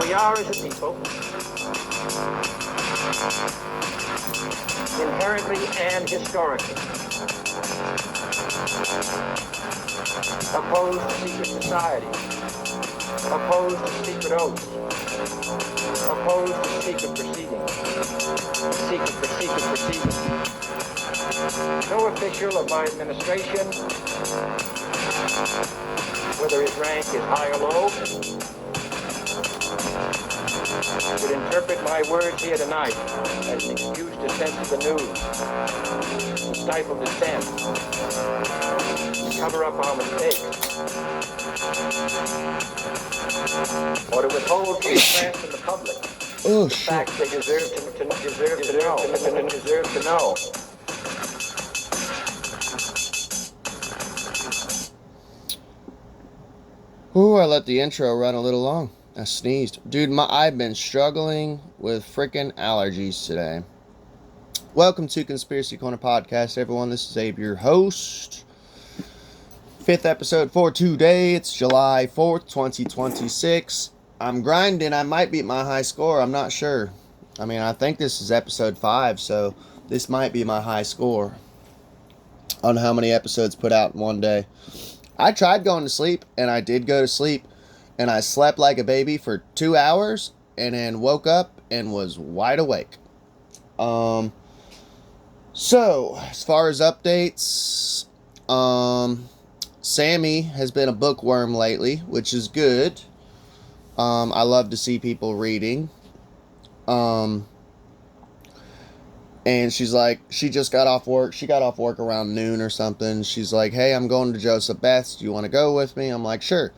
We are, as a people, inherently and historically opposed to secret society, opposed to secret oaths, opposed to secret proceedings, secret proceedings. No official of my administration, whether his rank is high or low, would interpret my words here tonight as an excuse to censor the news, to stifle dissent, to cover up our mistakes, or to withhold from the press and the public the facts they deserve to know. Ooh, I let the intro run a little long. I sneezed. Dude, I've been struggling with freaking allergies today. Welcome to Conspiracy Corner Podcast, everyone. This is Abe, your host. 5th episode for today. It's July 4th, 2026. I'm grinding. I might beat my high score. I'm not sure. I mean, I think this is episode 5, so this might be my high score on how many episodes put out in one day. I tried going to sleep, and I did go to sleep, and I slept like a baby for 2 hours, and then woke up and was wide awake. So, as far as updates, Sammy has been a bookworm lately, which is good. I love to see people reading. And she's like, she just got off work. She got off work around noon or something. She's like, hey, I'm going to Joseph Beth's. Do you want to go with me? I'm like, sure.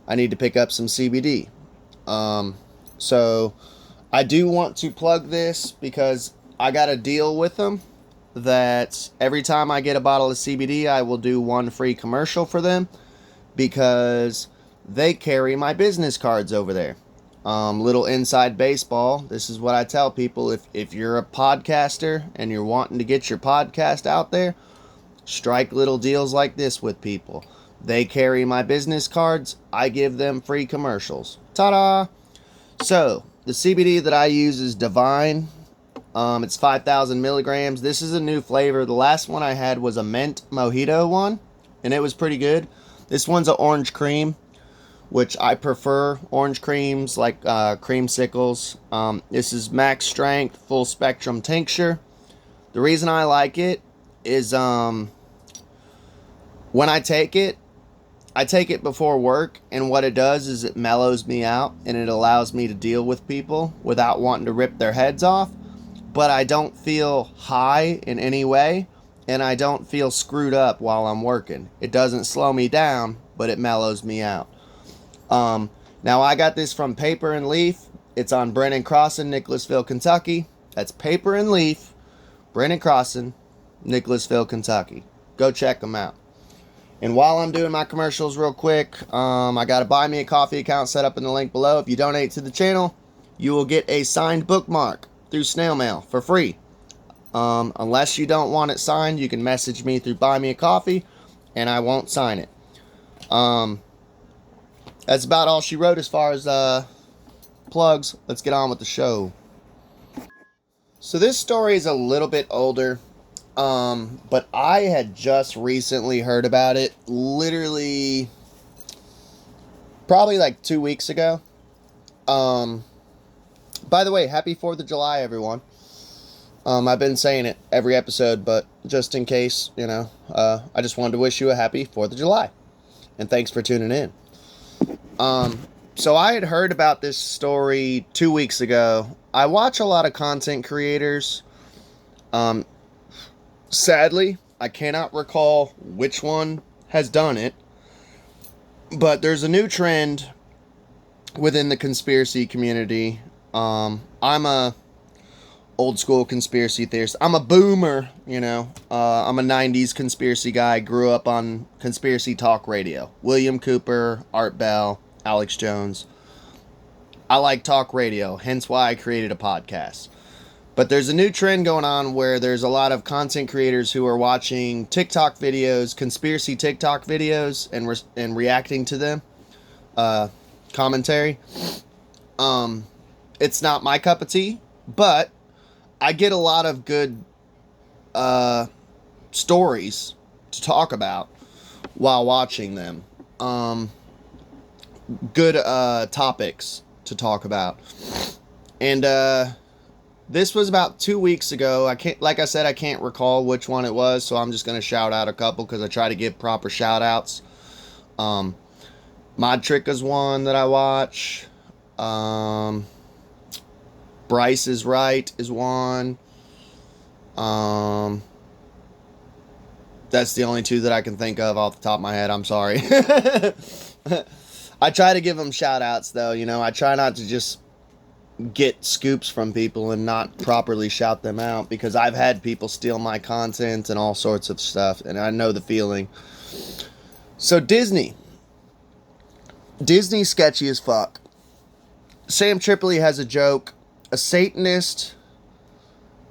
I need to pick up some CBD. So I do want to plug this because I got a deal with them that every time I get a bottle of CBD, I will do one free commercial for them because they carry my business cards over there. Little inside baseball. This is what I tell people. If you're a podcaster and you're wanting to get your podcast out there, strike little deals like this with people. They carry my business cards. I give them free commercials. Ta-da! So, the CBD that I use is Divine. It's 5,000 milligrams. This is a new flavor. The last one I had was a mint mojito one, and it was pretty good. This one's an orange cream, which I prefer. Orange creams, like creamsicles. This is max strength, full spectrum tincture. The reason I like it is when I take it before work, and what it does is it mellows me out, and it allows me to deal with people without wanting to rip their heads off. But I don't feel high in any way, and I don't feel screwed up while I'm working. It doesn't slow me down, but it mellows me out. Now I got this from Paper and Leaf. It's on Brennan Crossing, Nicholasville, Kentucky. That's Paper and Leaf, Brennan Crossing, Nicholasville, Kentucky. Go check them out. And while I'm doing my commercials real quick, I got a Buy Me a Coffee account set up in the link below. If you donate to the channel, you will get a signed bookmark through snail mail for free. Unless you don't want it signed, you can message me through Buy Me a Coffee, and I won't sign it. That's about all she wrote as far as plugs. Let's get on with the show. So this story is a little bit older, but I had just recently heard about it, literally probably like 2 weeks ago. By the way, happy 4th of July, everyone. I've been saying it every episode, but just in case, I just wanted to wish you a happy 4th of July. And thanks for tuning in. So I had heard about this story 2 weeks ago. I watch a lot of content creators. Sadly, I cannot recall which one has done it. But there's a new trend within the conspiracy community. I'm a old school conspiracy theorist. I'm a boomer, I'm a 90s conspiracy guy. Grew up on conspiracy talk radio. William Cooper, Art Bell, Alex Jones. I like talk radio, hence why I created a podcast. But there's a new trend going on where there's a lot of content creators who are watching TikTok videos, conspiracy TikTok videos, and reacting to them. Commentary. It's not my cup of tea, but I get a lot of good stories to talk about while watching them. Good topics to talk about. And this was about 2 weeks ago. I can't recall which one it was, so I'm just gonna shout out a couple because I try to give proper shout outs. Mod Trick is one that I watch. Bryce is Right is one. That's the only two that I can think of off the top of my head. I'm sorry. I try to give them shout outs though, you know. I try not to just get scoops from people and not properly shout them out, because I've had people steal my content and all sorts of stuff, and I know the feeling. So Disney's sketchy as fuck. Sam Tripoli has a joke. A Satanist,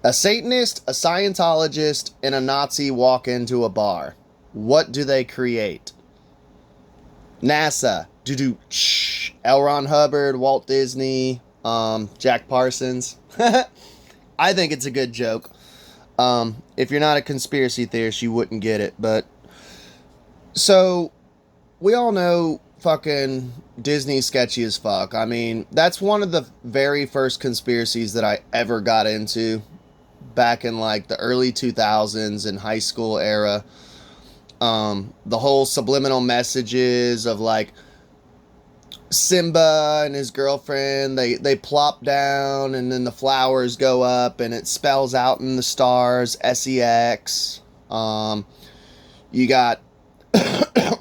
a Scientologist, and a Nazi walk into a bar. What do they create? NASA. L. Ron Hubbard, Walt Disney, Jack Parsons. I think it's a good joke. If you're not a conspiracy theorist, you wouldn't get it. But so we all know fucking Disney sketchy as fuck. I mean, that's one of the very first conspiracies that I ever got into back in like the early 2000s in high school era. The whole subliminal messages of like Simba and his girlfriend, they plop down and then the flowers go up and it spells out in the stars SEX. You got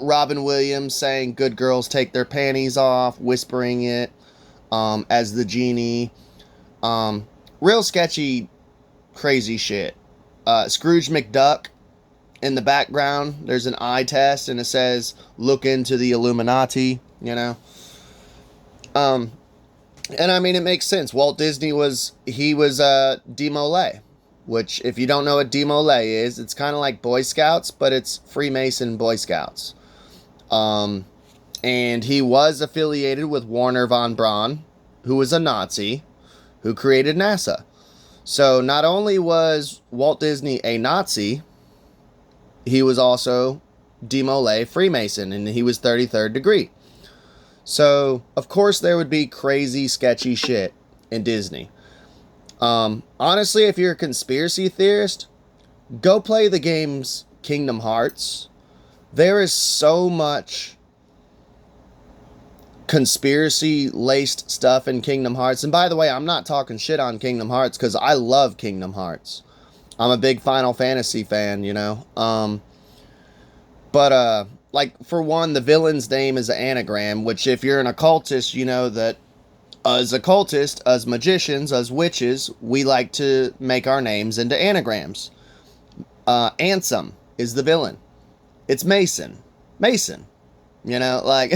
Robin Williams saying good girls take their panties off, whispering it as the genie. Real sketchy, crazy shit. Scrooge McDuck, in the background, there's an eye test and it says, look into the Illuminati, you know. And I mean, it makes sense. Walt Disney was Demolay, which, if you don't know what Demolay is, it's kind of like Boy Scouts, but it's Freemason Boy Scouts. And he was affiliated with Wernher von Braun, who was a Nazi, who created NASA. So not only was Walt Disney a Nazi, he was also Demolay Freemason, and he was 33rd degree. So, of course, there would be crazy, sketchy shit in Disney. Honestly, if you're a conspiracy theorist, go play the games Kingdom Hearts. There is so much conspiracy-laced stuff in Kingdom Hearts. And by the way, I'm not talking shit on Kingdom Hearts, because I love Kingdom Hearts. I'm a big Final Fantasy fan, you know. Like, for one, the villain's name is an anagram, which if you're an occultist, you know that as occultists, as magicians, as witches, we like to make our names into anagrams. Ansem is the villain. It's Mason. Mason. You know, like...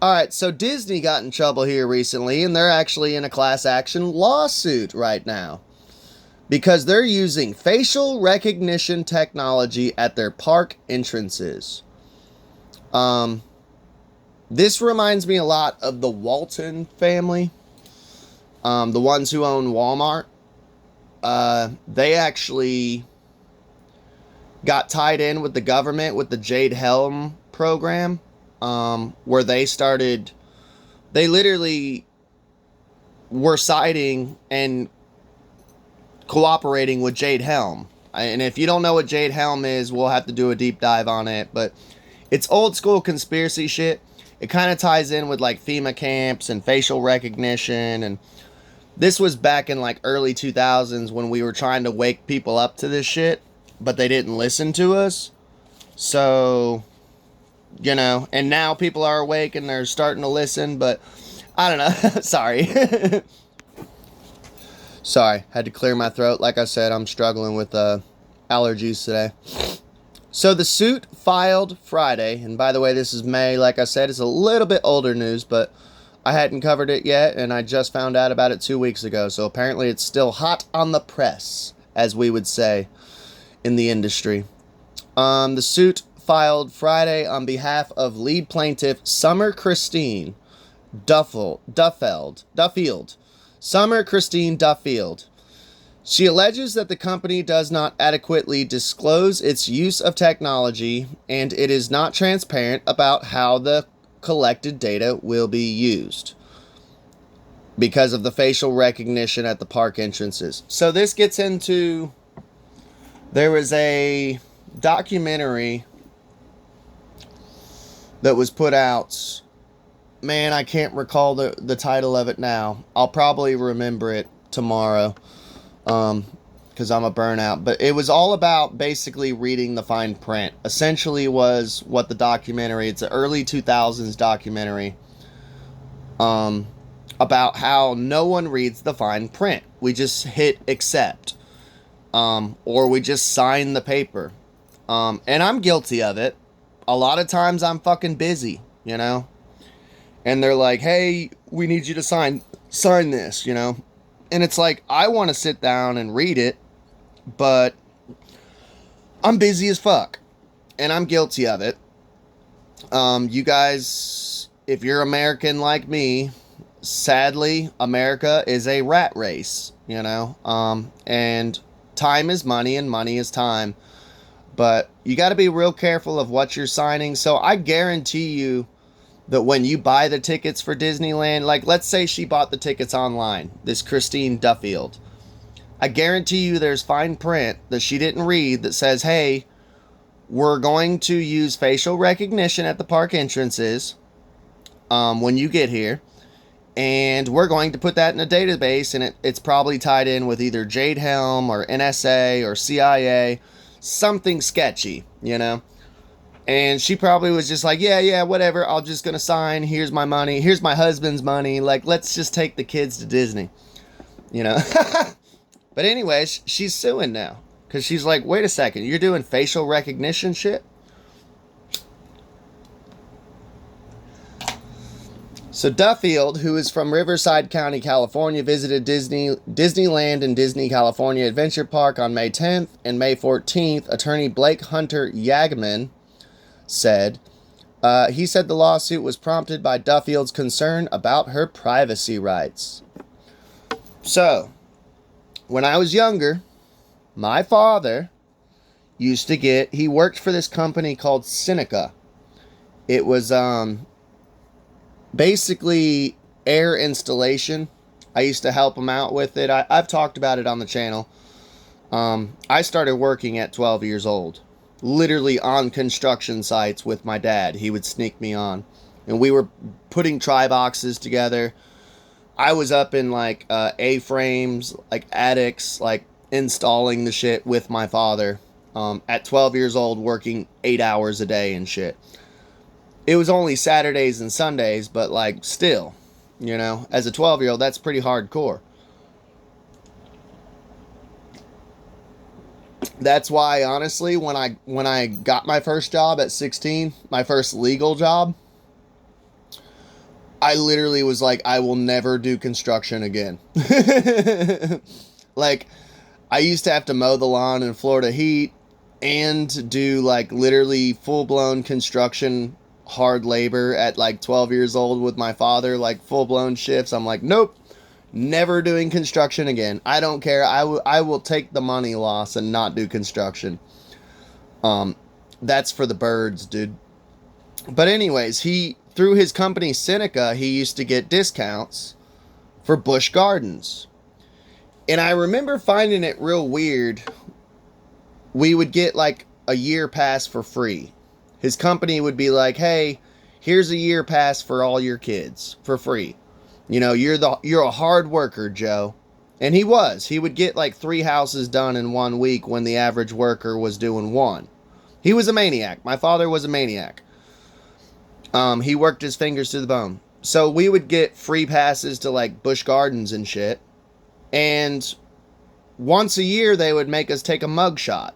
Alright, so Disney got in trouble here recently, and they're actually in a class action lawsuit right now, because they're using facial recognition technology at their park entrances. This reminds me a lot of the Walton family, the ones who own Walmart. They actually got tied in with the government with the Jade Helm program, where they literally were siding and cooperating with Jade Helm. And if you don't know what Jade Helm is, we'll have to do a deep dive on it, but it's old school conspiracy shit. It kind of ties in with like FEMA camps and facial recognition, and this was back in like early 2000s when we were trying to wake people up to this shit, but they didn't listen to us. So, you know, and now people are awake and they're starting to listen, but I don't know. Sorry. Sorry, had to clear my throat. Like I said, I'm struggling with allergies today. So the suit filed Friday, and by the way, this is May. Like I said, it's a little bit older news, but I hadn't covered it yet, and I just found out about it 2 weeks ago. So apparently it's still hot on the press, as we would say in the industry. The suit filed Friday on behalf of lead plaintiff Summer Christine Duffield. Summer Christine Duffield. She alleges that the company does not adequately disclose its use of technology and it is not transparent about how the collected data will be used because of the facial recognition at the park entrances. So this gets into, there was a documentary that was put out. Man, I can't recall the title of it now. I'll probably remember it tomorrow. Because I'm a burnout. But it was all about basically reading the fine print. Essentially was what the documentary, it's an early 2000s documentary, about how no one reads the fine print. We just hit accept. Or we just sign the paper. And I'm guilty of it. A lot of times I'm fucking busy, you know? And they're like, hey, we need you to sign this, you know? And it's like, I want to sit down and read it, but I'm busy as fuck. And I'm guilty of it. You guys, if you're American like me, sadly, America is a rat race, you know? And time is money and money is time. But you got to be real careful of what you're signing. So I guarantee you that when you buy the tickets for Disneyland, like let's say she bought the tickets online, this Christine Duffield, I guarantee you there's fine print that she didn't read that says, hey, we're going to use facial recognition at the park entrances when you get here, and we're going to put that in a database, and it's probably tied in with either Jade Helm or NSA or CIA, something sketchy, you know? And she probably was just like, yeah, whatever. I'm just going to sign. Here's my money. Here's my husband's money. Like, let's just take the kids to Disney. You know? But anyways, she's suing now. Because she's like, wait a second. You're doing facial recognition shit? So Duffield, who is from Riverside County, California, visited Disneyland and Disney California Adventure Park on May 10th and May 14th. Attorney Blake Hunter Yagman said he said the lawsuit was prompted by Duffield's concern about her privacy rights. So, when I was younger, my father used to he worked for this company called Seneca. It was basically air installation. I used to help him out with it. I've talked about it on the channel. I started working at 12 years old. Literally on construction sites with my dad. He would sneak me on. And we were putting tri-boxes together. I was up in like A-frames, like attics, like installing the shit with my father. At 12 years old, working 8 hours a day and shit. It was only Saturdays and Sundays, but like still, you know, as a 12-year-old, that's pretty hardcore. That's why, honestly, when I got my first job at 16, my first legal job, I literally was like, I will never do construction again. Like, I used to have to mow the lawn in Florida heat and do like literally full-blown construction hard labor at like 12 years old with my father, like full-blown shifts. I'm like, nope. Never doing construction again. I don't care. I will take the money loss and not do construction. That's for the birds, dude. But anyways, through his company Seneca, he used to get discounts for Busch Gardens. And I remember finding it real weird. We would get like a year pass for free. His company would be like, hey, here's a year pass for all your kids for free. You know, you're a hard worker, Joe. And he was. He would get like 3 houses done in 1 week when the average worker was doing 1. He was a maniac. My father was a maniac. He worked his fingers to the bone. So we would get free passes to like Busch Gardens and shit. And once a year they would make us take a mugshot.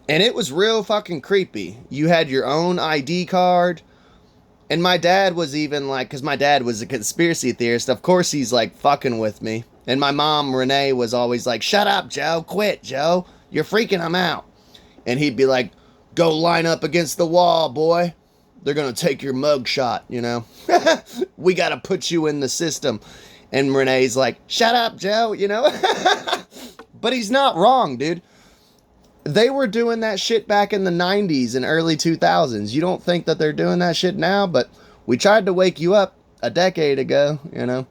And it was real fucking creepy. You had your own ID card. And my dad was even like, because my dad was a conspiracy theorist, of course he's like fucking with me. And my mom, Renee, was always like, shut up, Joe, quit, Joe. You're freaking him out. And he'd be like, go line up against the wall, boy. they're going to take your mug shot, you know. We got to put you in the system. And Renee's like, shut up, Joe, you know. But he's not wrong, dude. They were doing that shit back in the 90s and early 2000s. You don't think that they're doing that shit now, but we tried to wake you up a decade ago, you know.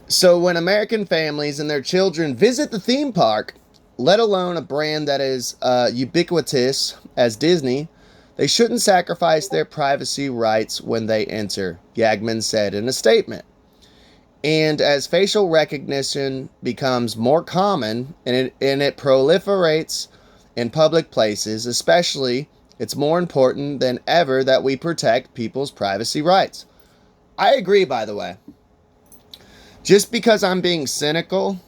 So when American families and their children visit the theme park, let alone a brand that is ubiquitous as Disney, they shouldn't sacrifice their privacy rights when they enter, Yagman said in a statement. And as facial recognition becomes more common and it proliferates in public places, especially, it's more important than ever that we protect people's privacy rights. I agree, by the way. Just because I'm being cynical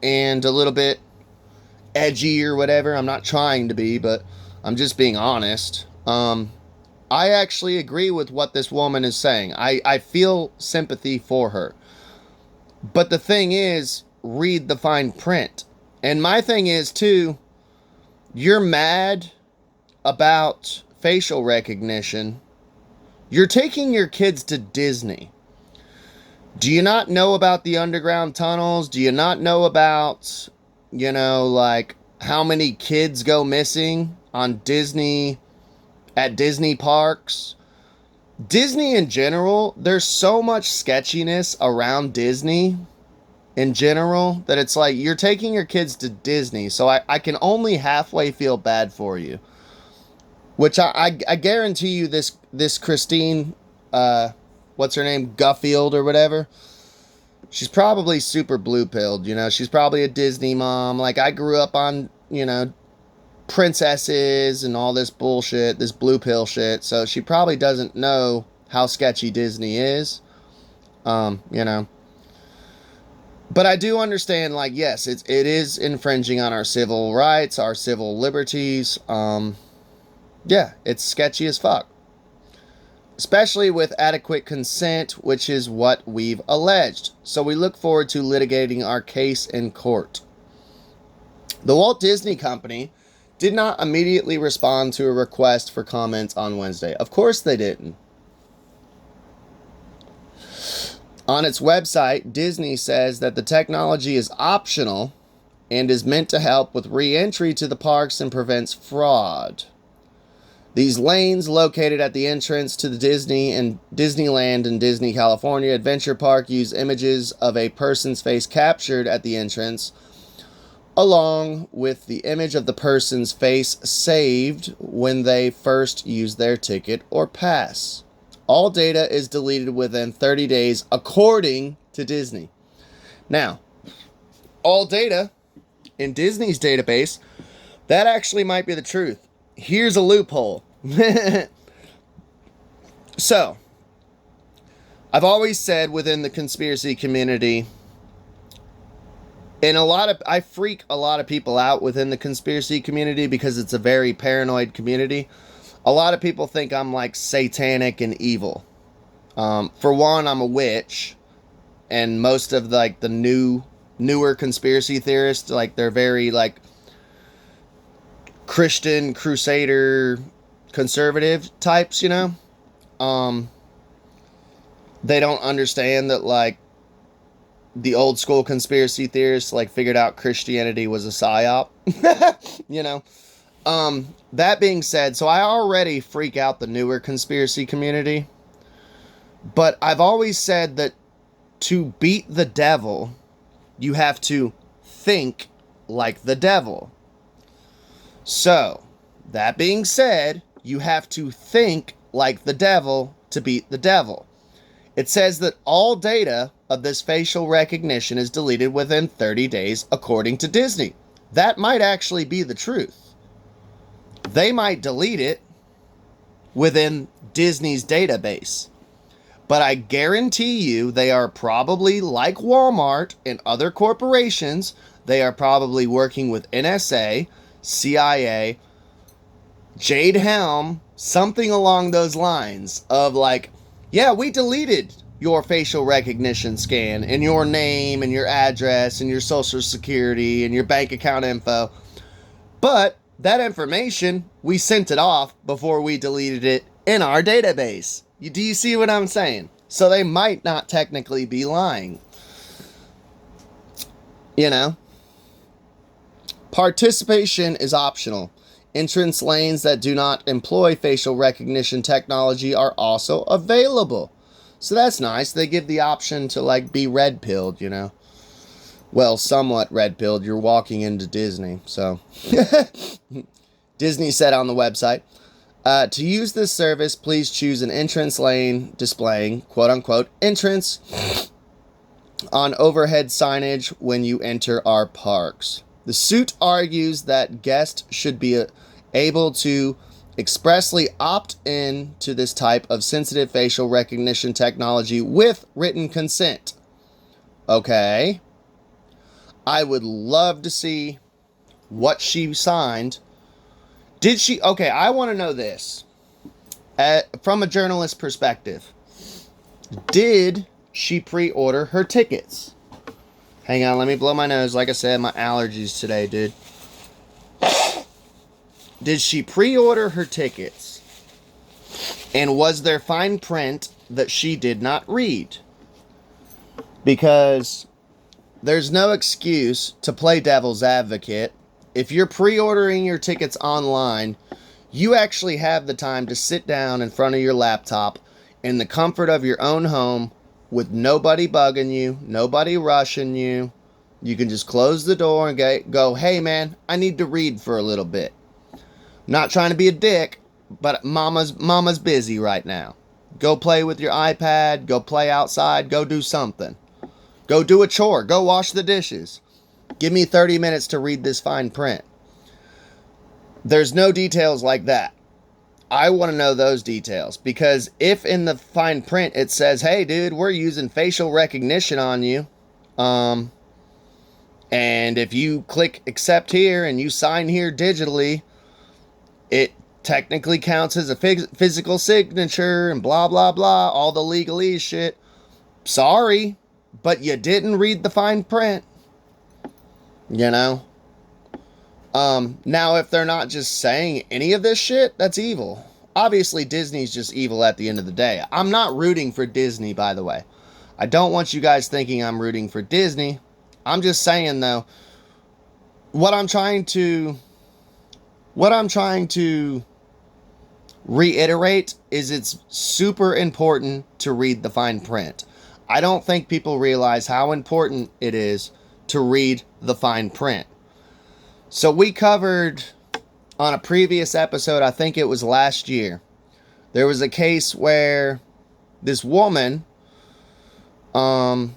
and a little bit edgy or whatever, I'm not trying to be, but I'm just being honest. I actually agree with what this woman is saying. I feel sympathy for her. But the thing is, read the fine print. And my thing is, too, you're mad about facial recognition. You're taking your kids to Disney. Do you not know about the underground tunnels? Do you not know about, you know, like how many kids go missing on Disney, at Disney parks? Disney in general, there's so much sketchiness around Disney in general that it's like you're taking your kids to Disney. So I can only halfway feel bad for you. Which I guarantee you this Christine, what's her name, Guffield or whatever, she's probably super blue-pilled, you know. She's probably a Disney mom. Like, I grew up on, you know, princesses and all this bullshit, this blue pill shit, so she probably doesn't know how sketchy Disney is, you know. But I do understand, like, yes, it is infringing on our civil rights, our civil liberties. Yeah, it's sketchy as fuck. Especially with adequate consent, which is what we've alleged. So we look forward to litigating our case in court. The Walt Disney Company did not immediately respond to a request for comments on Wednesday. Of course they didn't. On its website, Disney says that the technology is optional and is meant to help with re-entry to the parks and prevents fraud. These lanes, located at the entrance to the Disney and Disneyland and Disney California Adventure Park, use images of a person's face captured at the entrance, along with the image of the person's face saved when they first use their ticket or pass. All data is deleted within 30 days, according to Disney. Now, all data in Disney's database, that actually might be the truth. Here's a loophole. So, I've always said within the conspiracy community, and I freak a lot of people out within the conspiracy community because it's a very paranoid community. A lot of people think I'm like satanic and evil. For one, I'm a witch, and most of the newer conspiracy theorists, like, they're very like Christian crusader conservative types, you know. They don't understand that, like, the old school conspiracy theorists, like, figured out Christianity was a psyop. You know. That being said, so I already freak out the newer conspiracy community. But I've always said that to beat the devil, you have to think like the devil. So, that being said, you have to think like the devil to beat the devil. It says that all data of this facial recognition is deleted within 30 days, according to Disney. That might actually be the truth. They might delete it within Disney's database. But I guarantee you they are probably, like Walmart and other corporations, they are probably working with NSA, CIA, Jade Helm, something along those lines of like, yeah, we deleted your facial recognition scan and your name and your address and your social security and your bank account info. But that information, we sent it off before we deleted it in our database. Do you see what I'm saying? So they might not technically be lying. You know? Participation is optional. Entrance lanes that do not employ facial recognition technology are also available. So that's nice. They give the option to like be red-pilled, you know. Well, somewhat red-pilled. You're walking into Disney, so. Disney said on the website, to use this service, please choose an entrance lane displaying, quote-unquote, entrance on overhead signage when you enter our parks. The suit argues that guests should be able to expressly opt in to this type of sensitive facial recognition technology with written consent. Okay. I would love to see what she signed. Did she? Okay, I want to know this. From a journalist perspective. Did she pre-order her tickets? Hang on, let me blow my nose. Like I said, my allergies today, dude. Did she pre-order her tickets? And was there fine print that she did not read? Because there's no excuse to play devil's advocate. If you're pre-ordering your tickets online, you actually have the time to sit down in front of your laptop in the comfort of your own home with nobody bugging you, nobody rushing you. You can just close the door and go, hey man, I need to read for a little bit. Not trying to be a dick, but mama's busy right now. Go play with your iPad, go play outside, go do something. Go do a chore, go wash the dishes. Give me 30 minutes to read this fine print. There's no details like that. I want to know those details, because if in the fine print it says, hey dude, we're using facial recognition on you, and if you click accept here and you sign here digitally, it technically counts as a physical signature and blah, blah, blah, all the legalese shit. Sorry, but you didn't read the fine print. You know? Now, if they're not just saying any of this shit, that's evil. Obviously, Disney's just evil at the end of the day. I'm not rooting for Disney, by the way. I don't want you guys thinking I'm rooting for Disney. I'm just saying, though, what I'm trying to reiterate is it's super important to read the fine print. I don't think people realize how important it is to read the fine print. So we covered on a previous episode, I think it was last year, there was a case where this woman, there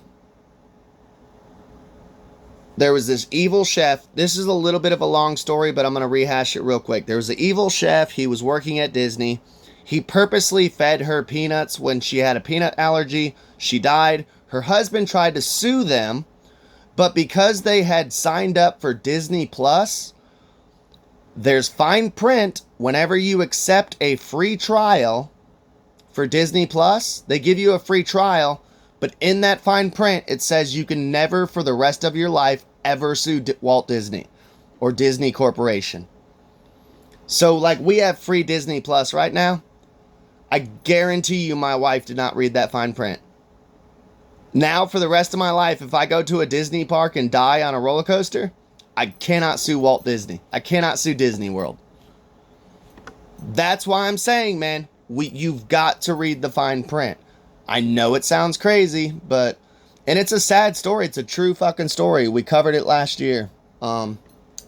was this evil chef. This is a little bit of a long story, but I'm going to rehash it real quick. There was an evil chef. He was working at Disney. He purposely fed her peanuts when she had a peanut allergy. She died. Her husband tried to sue them, but because they had signed up for Disney Plus, there's fine print whenever you accept a free trial for Disney Plus. They give you a free trial, but in that fine print, it says you can never, for the rest of your life, ever sue Walt Disney or Disney Corporation. So, like, we have free Disney Plus right now. I guarantee you my wife did not read that fine print. Now, for the rest of my life, if I go to a Disney park and die on a roller coaster, I cannot sue Walt Disney. I cannot sue Disney World. That's why I'm saying, man, you've got to read the fine print. I know it sounds crazy, but... And it's a sad story. It's a true fucking story. We covered it last year.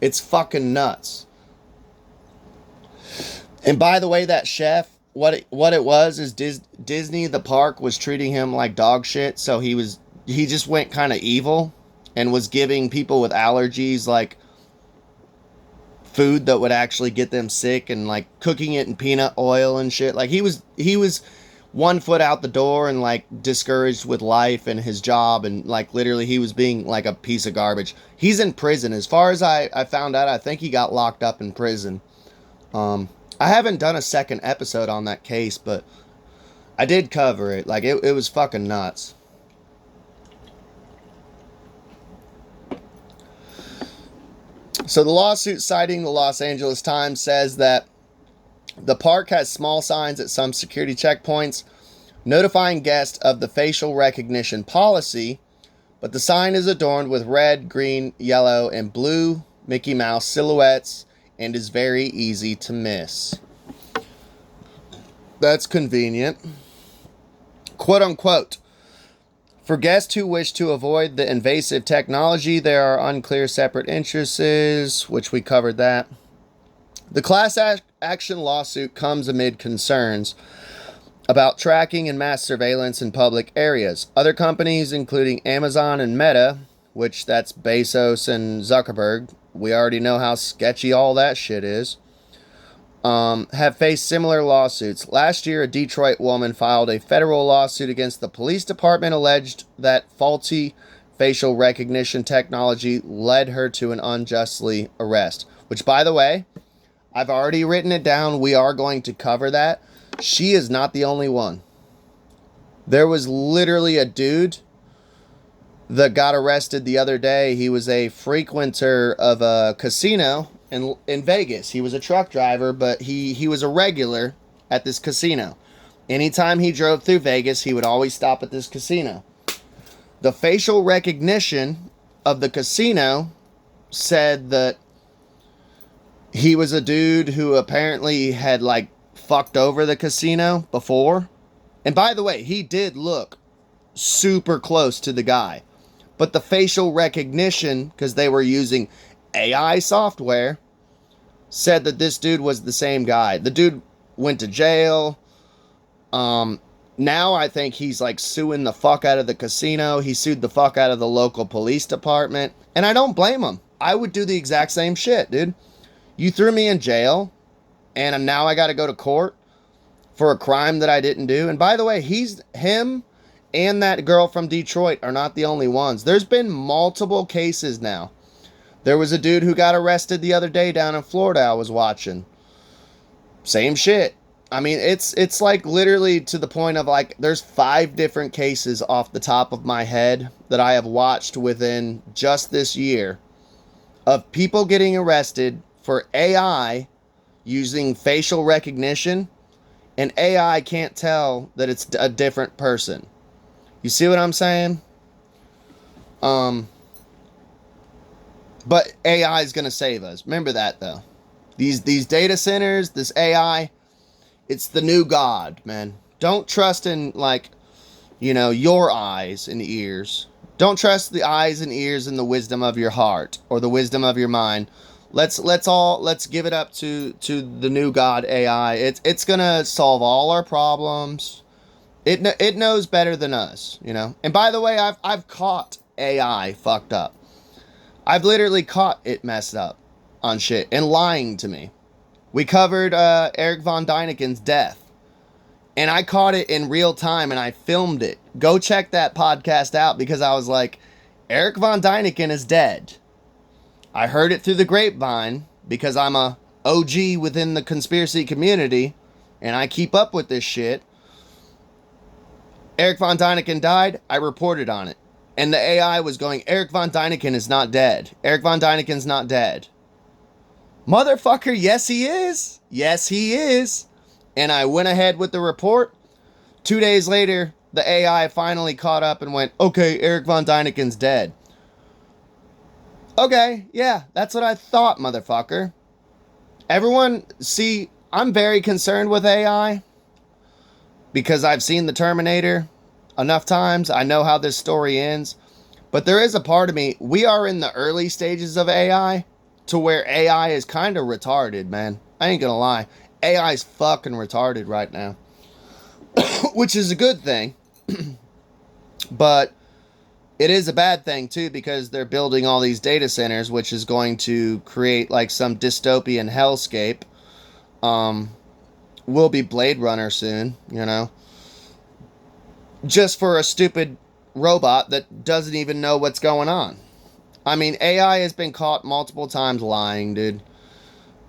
It's fucking nuts. And by the way, that chef, what it was is Disney, the park, was treating him like dog shit. So he just went kind of evil and was giving people with allergies like food that would actually get them sick, and like cooking it in peanut oil and shit. Like he was 1 foot out the door and like discouraged with life and his job, and like literally he was being like a piece of garbage. He's in prison. As far as I found out, I think he got locked up in prison. I haven't done a second episode on that case, but I did cover it. Like it was fucking nuts. So the lawsuit citing the Los Angeles Times says that The park has small signs at some security checkpoints notifying guests of the facial recognition policy, but the sign is adorned with red, green, yellow, and blue Mickey Mouse silhouettes and is very easy to miss. That's convenient. Quote unquote. For guests who wish to avoid the invasive technology, there are unclear separate interests, which we covered that. The class action lawsuit comes amid concerns about tracking and mass surveillance in public areas. Other companies, including Amazon and Meta, which that's Bezos and Zuckerberg, we already know how sketchy all that shit is, have faced similar lawsuits. Last year, a Detroit woman filed a federal lawsuit against the police department, alleged that faulty facial recognition technology led her to an unjustly arrest. Which, by the way, I've already written it down. We are going to cover that. She is not the only one. There was literally a dude that got arrested the other day. He was a frequenter of a casino in Vegas. He was a truck driver, but he was a regular at this casino. Anytime he drove through Vegas, he would always stop at this casino. The facial recognition of the casino said that he was a dude who apparently had like fucked over the casino before. And by the way, he did look super close to the guy. But the facial recognition, because they were using AI software, said that this dude was the same guy. The dude went to jail. Now I think he's like suing the fuck out of the casino. He sued the fuck out of the local police department. And I don't blame him. I would do the exact same shit, dude. You threw me in jail, and now I got to go to court for a crime that I didn't do. And by the way, him and that girl from Detroit are not the only ones. There's been multiple cases now. There was a dude who got arrested the other day down in Florida I was watching. Same shit. I mean, it's like literally to the point of like there's 5 different cases off the top of my head that I have watched within just this year of people getting arrested for AI using facial recognition, and AI can't tell that it's a different person. You see what I'm saying? But AI is going to save us. Remember that, though. These data centers, this AI, it's the new God, man. Don't trust in, like, your eyes and ears. Don't trust the eyes and ears and the wisdom of your heart or the wisdom of your mind. Let's give it up to the new God AI. It's going to solve all our problems. It knows better than us, And by the way, I've caught AI fucked up. I've literally caught it messed up on shit and lying to me. We covered Eric Von Dyneken's death, and I caught it in real time and I filmed it. Go check that podcast out because I was like, Eric Von Dyneken is dead. I heard it through the grapevine because I'm a OG within the conspiracy community and I keep up with this shit. Eric Von Dyneken died. I reported on it. And the AI was going, Eric Von Dyneken is not dead. Eric Von Dyneken's not dead. Motherfucker, yes he is. Yes he is. And I went ahead with the report. 2 days later, the AI finally caught up and went, okay, Eric Von Dyneken's dead. Okay, yeah, that's what I thought, motherfucker. Everyone, see, I'm very concerned with AI because I've seen the Terminator enough times. I know how this story ends. But there is a part of me, we are in the early stages of AI to where AI is kind of retarded, man. I ain't gonna lie. AI is fucking retarded right now. Which is a good thing. But it is a bad thing too because they're building all these data centers, which is going to create like some dystopian hellscape. Will be Blade Runner soon, just for a stupid robot that doesn't even know what's going on. I mean, AI has been caught multiple times lying, dude.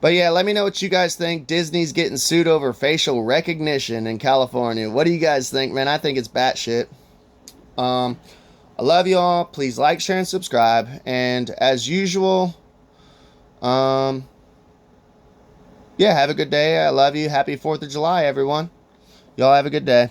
But yeah, let me know what you guys think. Disney's getting sued over facial recognition in California. What do you guys think, man? I think it's batshit. I love you all. Please like, share, and subscribe. And as usual, Yeah, have a good day. I love you. Happy 4th of July, everyone. Y'all have a good day.